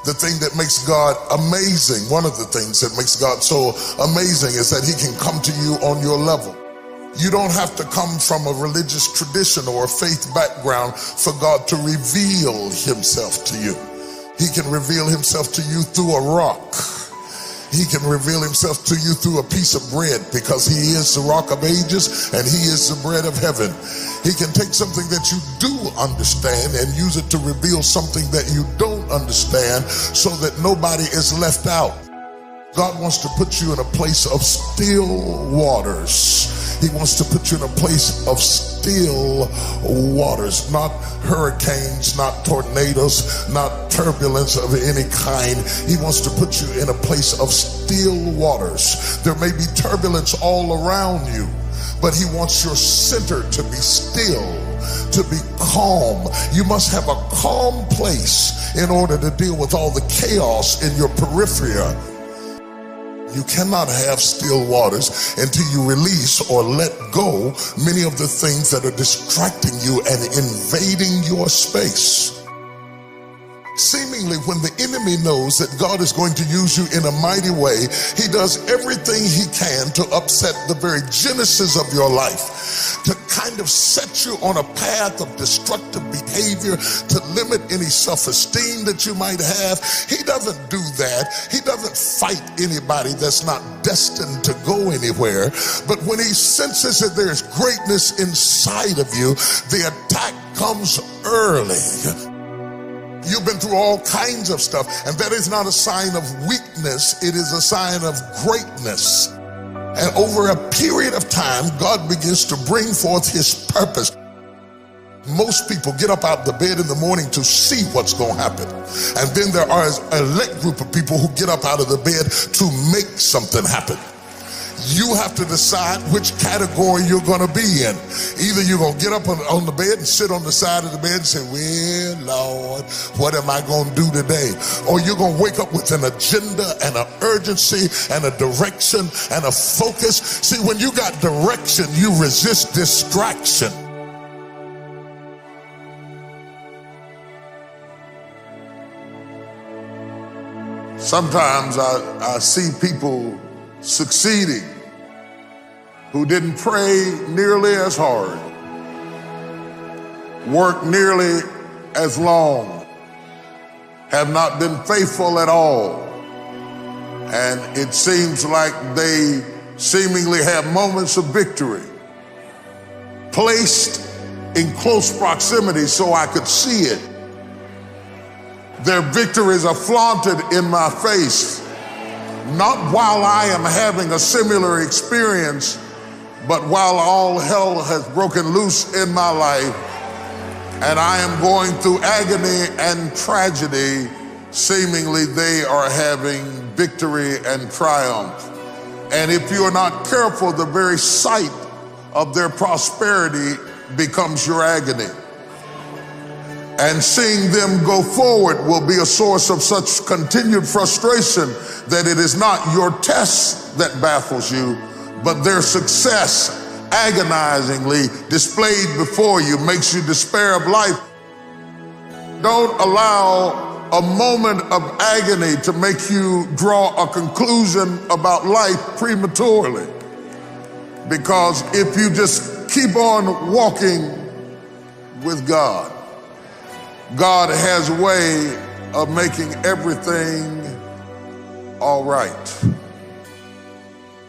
The thing that makes God amazing, one of the things that makes God so amazing is that he can come to you on your level. You don't have to come from a religious tradition or a faith background for God to reveal himself to you. He can reveal himself to you through a rock. He can reveal himself to you through a piece of bread because he is the rock of ages and he is the bread of heaven. He can take something that you do understand and use it to reveal something that you don't understand so that nobody is left out. God wants to put you in a place of still waters. He wants to put you in a place of still waters, not hurricanes, not tornadoes, not turbulence of any kind. He wants to put you in a place of still waters. There may be turbulence all around you, but he wants your center to be still, to be calm. You must have a calm place in order to deal with all the chaos in your periphery. You cannot have still waters until you release or let go many of the things that are distracting you and invading your space. Seemingly, when the enemy knows that God is going to use you in a mighty way, he does everything he can to upset the very genesis of your life, to kind of set you on a path of destructive behavior, to limit any self-esteem that you might have. He doesn't do that. He doesn't fight anybody that's not destined to go anywhere. But when he senses that there's greatness inside of you, the attack comes early. You've been through all kinds of stuff, and that is not a sign of weakness. It is a sign of greatness. And over a period of time, God begins to bring forth his purpose. Most people get up out of the bed in the morning to see what's going to happen. And then there are a elect group of people who get up out of the bed to make something happen. You have to decide which category you're going to be in. Either you're going to get up on the bed and sit on the side of the bed and say, well, Lord, what am I going to do today? Or you're going to wake up with an agenda and an urgency and a direction and a focus. See, when you got direction, you resist distraction. Sometimes I see people succeeding who didn't pray nearly as hard, work nearly as long, have not been faithful at all, and it seems like they seemingly have moments of victory placed in close proximity so I could see it. Their victories are flaunted in my face, not while I am having a similar experience, but while all hell has broken loose in my life and I am going through agony and tragedy, seemingly they are having victory and triumph. And if you are not careful, the very sight of their prosperity becomes your agony. And seeing them go forward will be a source of such continued frustration that it is not your test that baffles you, but their success agonizingly displayed before you makes you despair of life. Don't allow a moment of agony to make you draw a conclusion about life prematurely. Because if you just keep on walking with God, God has a way of making everything all right.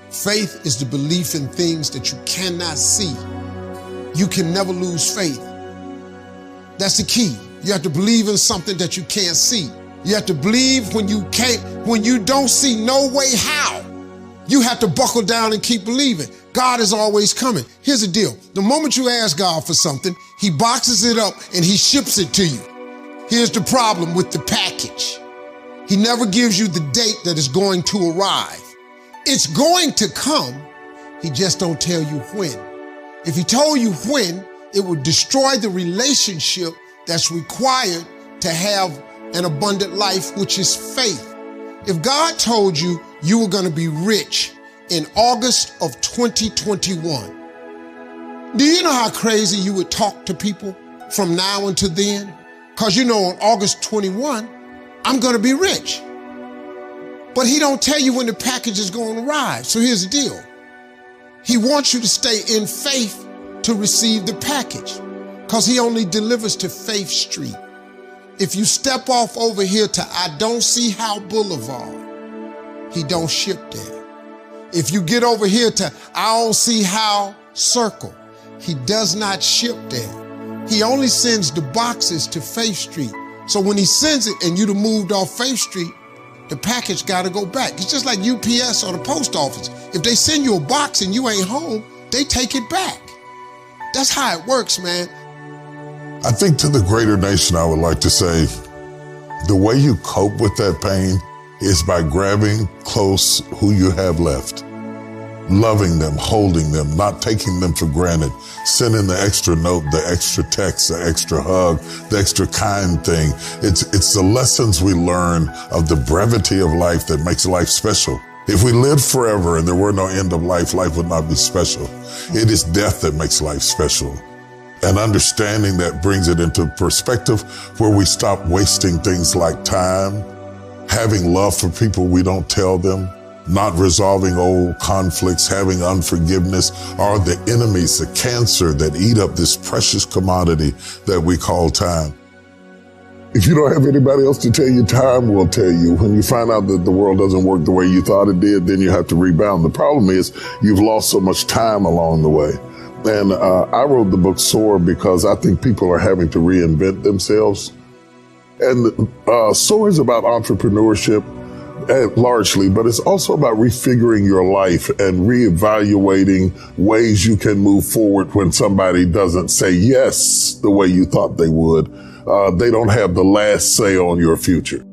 Faith is the belief in things that you cannot see. You can never lose faith. That's the key. You have to believe in something that you can't see. You have to believe when you don't see no way how. You have to buckle down and keep believing. God is always coming. Here's the deal. The moment you ask God for something, he boxes it up and he ships it to you. Here's the problem with the package. He never gives you the date that it's going to arrive. It's going to come, he just don't tell you when. If he told you when, it would destroy the relationship that's required to have an abundant life, which is faith. If God told you you were going to be rich in August of 2021, do you know how crazy you would talk to people from now until then? Because you know on August 21, I'm going to be rich. But he don't tell you when the package is going to arrive. So here's the deal. He wants you to stay in faith to receive the package, because he only delivers to Faith Street. If you step off over here to I Don't See How Boulevard, he don't ship there. If you get over here to I Don't See How Circle, he does not ship there. He only sends the boxes to Faith Street. So when he sends it and you'd have moved off Faith Street, the package got to go back. It's just like UPS or the post office. If they send you a box and you ain't home, they take it back. That's how it works, man. I think to the greater nation, I would like to say, the way you cope with that pain is by grabbing close who you have left, loving them, holding them, not taking them for granted, sending the extra note, the extra text, the extra hug, the extra kind thing. It's the lessons we learn of the brevity of life that makes life special. If we lived forever and there were no end of life, life would not be special. It is death that makes life special. And understanding that brings it into perspective where we stop wasting things like time, having love for people we don't tell them, not resolving old conflicts, having unforgiveness, are the enemies, the cancer that eat up this precious commodity that we call time. If you don't have anybody else to tell you, time will tell you. When you find out that the world doesn't work the way you thought it did, then you have to rebound. The problem is you've lost so much time along the way. And I wrote the book Soar because I think people are having to reinvent themselves. And Soar is about entrepreneurship largely, but it's also about refiguring your life and reevaluating ways you can move forward when somebody doesn't say yes the way you thought they would. They don't have the last say on your future.